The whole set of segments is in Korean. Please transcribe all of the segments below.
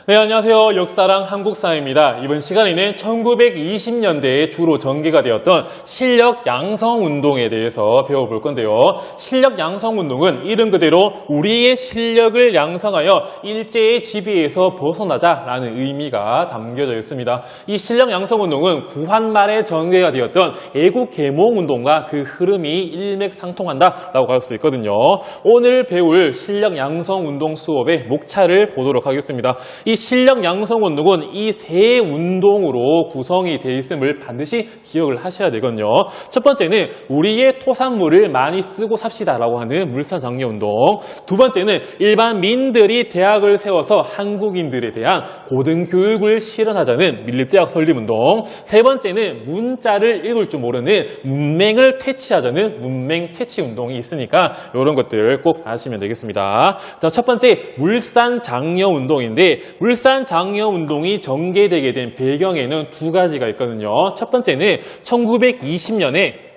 네, 안녕하세요. 역사랑 한국사입니다. 이번 시간에는 1920년대에 주로 전개가 되었던 실력 양성 운동에 대해서 배워볼 건데요. 실력 양성 운동은 이름 그대로 우리의 실력을 양성하여 일제의 지배에서 벗어나자라는 의미가 담겨져 있습니다. 이 실력 양성 운동은 구한 말에 전개가 되었던 애국 계몽 운동과 그 흐름이 일맥상통한다라고 할 수 있거든요. 오늘 배울 실력 양성 운동 수업의 목차를 보도록 하겠습니다. 이 실력 양성 운동은 이 세 운동으로 구성이 되어 있음을 반드시 기억을 하셔야 되거든요. 첫 번째는 우리의 토산물을 많이 쓰고 삽시다라고 하는 물산장려 운동. 두 번째는 일반 민들이 대학을 세워서 한국인들에 대한 고등교육을 실현하자는 밀립대학 설립 운동. 세 번째는 문자를 읽을 줄 모르는 문맹을 퇴치하자는 문맹 퇴치 운동이 있으니까 이런 것들 꼭 아시면 되겠습니다. 자, 첫 번째 물산장려 운동인데 물산장려 운동이 전개되게 된 배경에는 두 가지가 있거든요. 첫 번째는 1920년에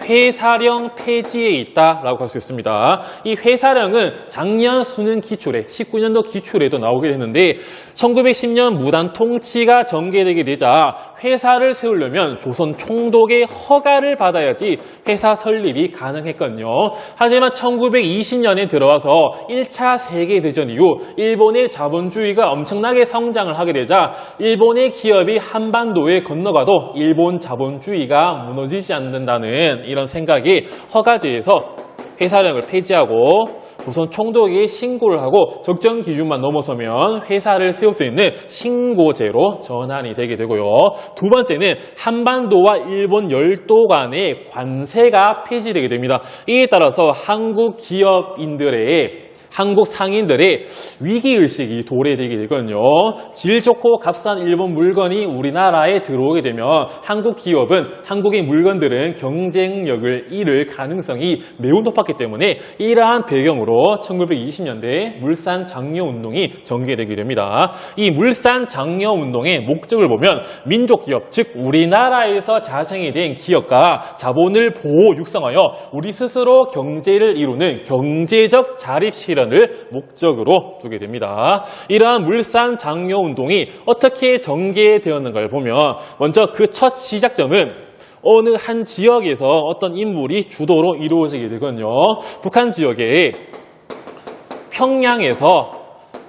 회사령 폐지에 있다라고 할 수 있습니다. 이 회사령은 작년 수능 기출에 19년도 기출에도 나오게 됐는데 1910년 무단 통치가 전개되게 되자 회사를 세우려면 조선 총독의 허가를 받아야지 회사 설립이 가능했거든요. 하지만 1920년에 들어와서 1차 세계대전 이후 일본의 자본주의가 엄청나게 성장을 하게 되자 일본의 기업이 한반도에 건너가도 일본 자본주의가 무너지지 않는다는 이런 생각이 허가제에서 회사령을 폐지하고 조선 총독이 신고를 하고 적정 기준만 넘어서면 회사를 세울 수 있는 신고제로 전환이 되게 되고요. 두 번째는 한반도와 일본 열도 간의 관세가 폐지되게 됩니다. 이에 따라서 한국 기업인들의 한국 상인들의 위기의식이 도래되게 되거든요. 질 좋고 값싼 일본 물건이 우리나라에 들어오게 되면 한국 기업은 한국의 물건들은 경쟁력을 잃을 가능성이 매우 높았기 때문에 이러한 배경으로 1920년대 물산장려운동이 전개되게 됩니다. 이 물산장려운동의 목적을 보면 민족기업, 즉 우리나라에서 자생이 된 기업과 자본을 보호 육성하여 우리 스스로 경제를 이루는 경제적 자립 실현 을 목적으로 두게 됩니다. 이러한 물산장려운동이 어떻게 전개되었는가를 보면 먼저 그 첫 시작점은 어느 한 지역에서 어떤 인물이 주도로 이루어지게 되거든요. 북한 지역의 평양에서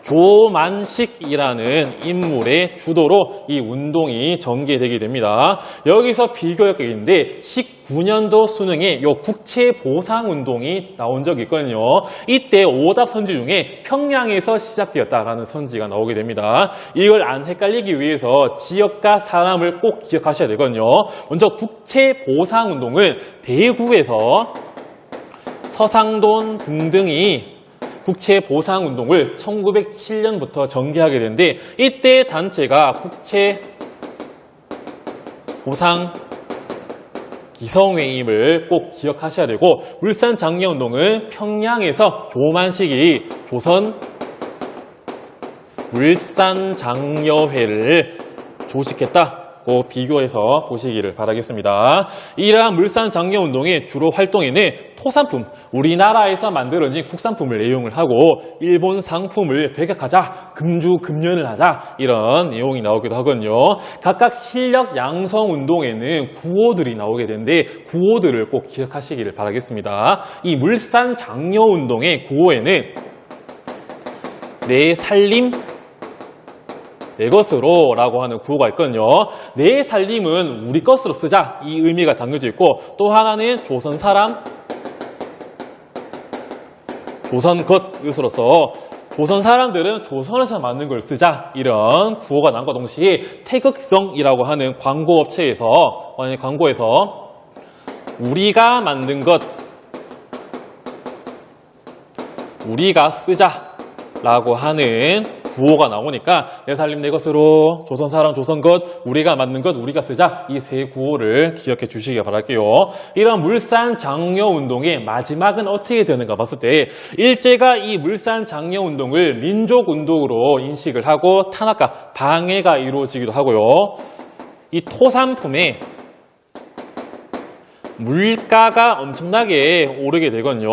조만식이라는 인물의 주도로 이 운동이 전개되게 됩니다. 여기서 비교할 게 있는데 19년도 수능에 요 국채보상운동이 나온 적이 있거든요. 이때 오답 선지 중에 평양에서 시작되었다라는 선지가 나오게 됩니다. 이걸 안 헷갈리기 위해서 지역과 사람을 꼭 기억하셔야 되거든요. 먼저 국채보상운동은 대구에서 서상돈 등등이 국채보상운동을 1907년부터 전개하게 되는데 이때 단체가 국채보상기성회임을 꼭 기억하셔야 되고 물산장려운동은 평양에서 조만식이 조선 물산장려회를 조직했다. 비교해서 보시기를 바라겠습니다. 이러한 물산장려운동의 주로 활동에는 토산품, 우리나라에서 만들어진 국산품을 애용을 하고 일본 상품을 배격하자, 금주금연을 하자 이런 내용이 나오기도 하거든요. 각각 실력 양성 운동에는 구호들이 나오게 되는데 구호들을 꼭 기억하시기를 바라겠습니다. 이 물산장려운동의 구호에는 내 살림 내 것으로 라고 하는 구호가 있거든요. 내 살림은 우리 것으로 쓰자 이 의미가 담겨져 있고 또 하나는 조선 사람 조선 것으로서 조선 사람들은 조선에서 만든 걸 쓰자 이런 구호가 남과 동시에 태극성이라고 하는 광고에서 우리가 만든 것 우리가 쓰자 라고 하는 구호가 나오니까 내 살림 내 것으로 조선 사람 조선 것 우리가 만든 것 우리가 쓰자 이 세 구호를 기억해 주시기 바랄게요. 이런 물산장려운동의 마지막은 어떻게 되는가 봤을 때 일제가 이 물산장려운동을 민족운동으로 인식을 하고 탄압과 방해가 이루어지기도 하고요. 이 토산품에 물가가 엄청나게 오르게 되거든요.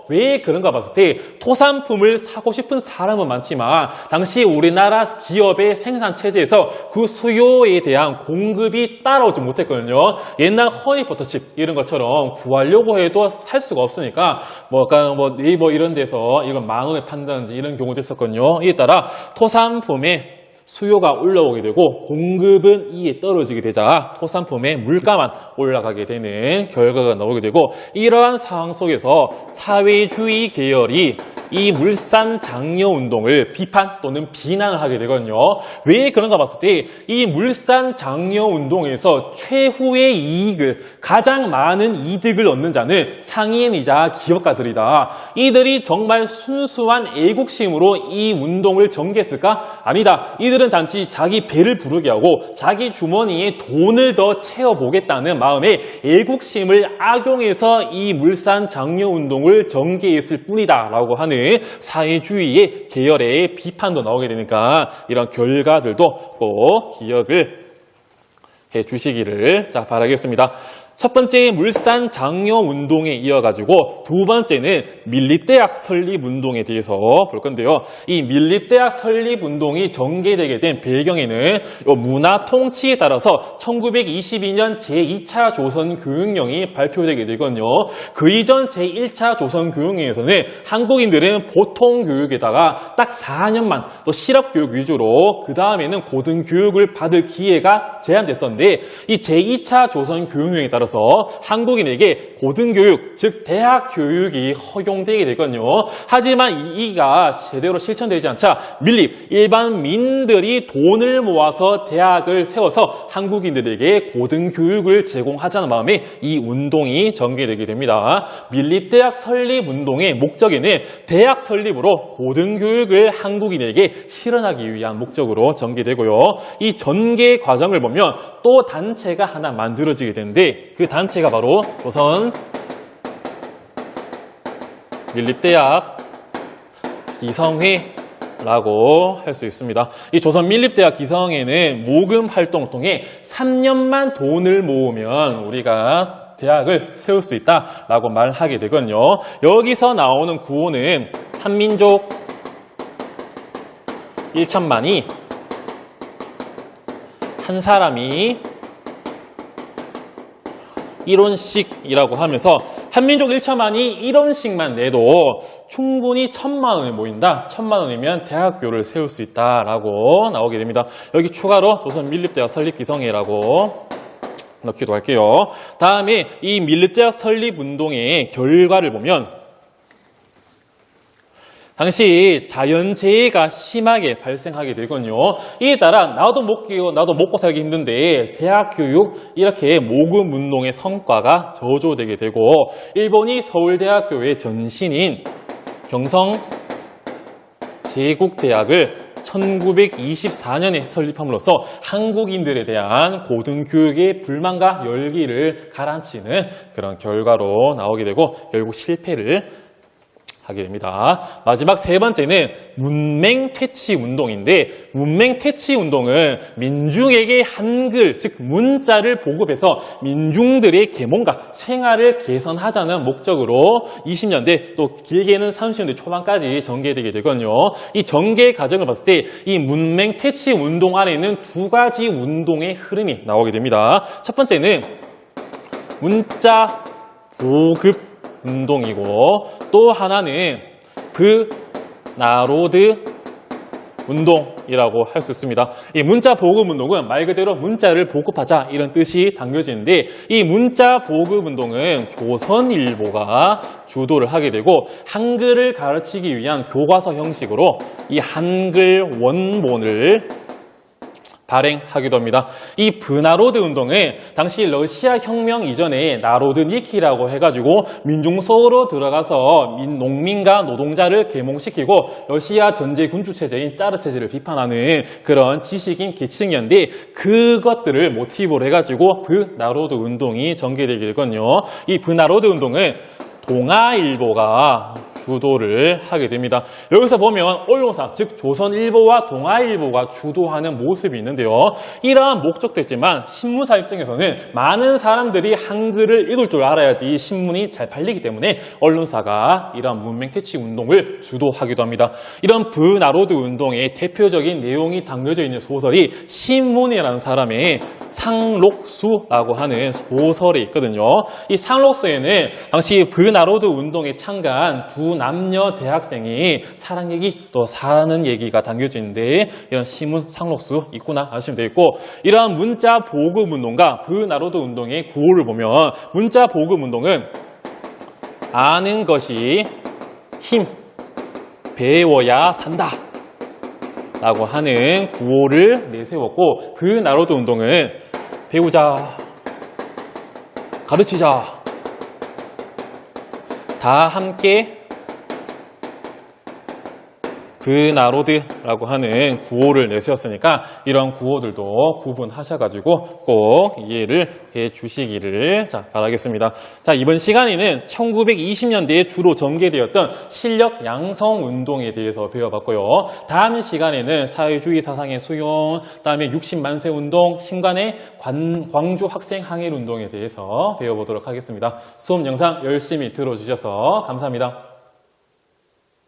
왜 그런가 봤을 때 토산품을 사고 싶은 사람은 많지만 당시 우리나라 기업의 생산 체제에서 그 수요에 대한 공급이 따라오지 못했거든요. 옛날 허니버터칩 이런 것처럼 구하려고 해도 살 수가 없으니까 네이버 이런 데서 이건 10,000원에 판다든지 이런 경우도 있었거든요. 이에 따라 토산품의 수요가 올라오게 되고 공급은 이에 떨어지게 되자 토산품의 물가만 올라가게 되는 결과가 나오게 되고, 이러한 상황 속에서 사회주의 계열이 이 물산 장려 운동을 비판 또는 비난을 하게 되거든요. 왜 그런가 봤을 때 이 물산 장려 운동에서 최후의 이익을, 가장 많은 이득을 얻는 자는 상인이자 기업가들이다. 이들이 정말 순수한 애국심으로 이 운동을 전개했을까? 아니다. 이들은 단지 자기 배를 부르게 하고 자기 주머니에 돈을 더 채워보겠다는 마음에 애국심을 악용해서 이 물산 장려 운동을 전개했을 뿐이다 라고 하는 사회주의의 계열의 비판도 나오게 되니까 이런 결과들도 꼭 기억을 해 주시기를 바라겠습니다. 첫 번째 물산 장려 운동에 이어가지고 두 번째는 밀립대학 설립 운동에 대해서 볼 건데요. 이 밀립대학 설립 운동이 전개되게 된 배경에는 문화 통치에 따라서 1922년 제2차 조선교육령이 발표되게 되거든요. 그 이전 제1차 조선교육령에서는 한국인들은 보통교육에다가 딱 4년만 또 실업교육 위주로 그 다음에는 고등교육을 받을 기회가 제한됐었는데, 이 제2차 조선교육령에 따라 한국인에게 고등교육, 즉 대학 교육이 허용되게 되거든요. 하지만 이가 제대로 실천되지 않자 밀립, 일반민들이 돈을 모아서 대학을 세워서 한국인들에게 고등교육을 제공하자는 마음에 이 운동이 전개되게 됩니다. 밀립대학 설립 운동의 목적에는 대학 설립으로 고등교육을 한국인에게 실현하기 위한 목적으로 전개되고요. 이 전개 과정을 보면 또 단체가 하나 만들어지게 되는데, 그 단체가 바로 조선 밀립대학 기성회라고 할 수 있습니다. 이 조선 밀립대학 기성회는 모금 활동을 통해 3년만 돈을 모으면 우리가 대학을 세울 수 있다라고 말하게 되거든요. 여기서 나오는 구호는 한민족 1천만이 한 사람이 1원씩이라고 하면서 한민족 1천만이 1원씩만 내도 충분히 1,000만 원이 모인다. 1,000만 원이면 대학교를 세울 수 있다라고 나오게 됩니다. 여기 추가로 조선 밀립대학 설립 기성회라고 넣기도 할게요. 다음에 이 밀립대학 설립 운동의 결과를 보면 당시 자연재해가 심하게 발생하게 되거든요. 이에 따라 나도 먹고 살기 힘든데 대학교육 이렇게 모금 운동의 성과가 저조되게 되고, 일본이 서울대학교의 전신인 경성제국대학을 1924년에 설립함으로써 한국인들에 대한 고등교육의 불만과 열기를 가라앉히는 그런 결과로 나오게 되고 결국 실패를 하게 됩니다. 마지막 세 번째는 문맹퇴치 운동인데, 문맹퇴치 운동은 민중에게 한글, 즉 문자를 보급해서 민중들의 계몽과 생활을 개선하자는 목적으로 20년대 또 길게는 30년대 초반까지 전개되게 되거든요. 이 전개 과정을 봤을 때 이 문맹퇴치 운동 안에는 두 가지 운동의 흐름이 나오게 됩니다. 첫 번째는 문자 보급 운동이고, 또 하나는 나로드 운동이라고 할 수 있습니다. 이 문자 보급 운동은 말 그대로 문자를 보급하자 이런 뜻이 담겨지는데, 이 문자 보급 운동은 조선일보가 주도를 하게 되고 한글을 가르치기 위한 교과서 형식으로 이 한글 원본을 발행하기도 합니다. 이 브나로드 운동은 당시 러시아 혁명 이전에 나로드니키라고 해가지고 민중 속으로 들어가서 농민과 노동자를 계몽시키고 러시아 전제 군주 체제인 짜르 체제를 비판하는 그런 지식인 계층이었는데, 그것들을 모티브로 해가지고 브나로드 운동이 전개되게 되거든요. 이 브나로드 운동은 동아일보가 주도를 하게 됩니다. 여기서 보면 언론사, 즉 조선일보와 동아일보가 주도하는 모습이 있는데요. 이러한 목적도 있지만 신문사 입장에서는 많은 사람들이 한글을 읽을 줄 알아야지 이 신문이 잘 팔리기 때문에 언론사가 이러한 문맹 퇴치 운동을 주도하기도 합니다. 이런 브나로드 운동의 대표적인 내용이 담겨져 있는 소설이 신문이라는 사람의 상록수라고 하는 소설이 있거든요. 이 상록수에는 당시 브나로드 운동에 참가한 두 남녀 대학생이 사랑 얘기 또 사는 얘기가 담겨져 있는데 이런 신문 상록수 있구나 하시면 되겠고, 이러한 문자 보급 운동과 브나로드 운동의 구호를 보면 문자 보급 운동은 아는 것이 힘, 배워야 산다 라고 하는 구호를 내세웠고, 브나로드 운동은 배우자, 가르치자, 다 함께 브나로드라고 하는 구호를 내세웠으니까 이런 구호들도 구분하셔가지고 꼭 이해를 해 주시기를 바라겠습니다. 자, 이번 시간에는 1920년대에 주로 전개되었던 실력 양성 운동에 대해서 배워봤고요. 다음 시간에는 사회주의 사상의 수용, 다음에 60만세 운동, 신관의 광주 학생 항일 운동에 대해서 배워보도록 하겠습니다. 수업 영상 열심히 들어주셔서 감사합니다.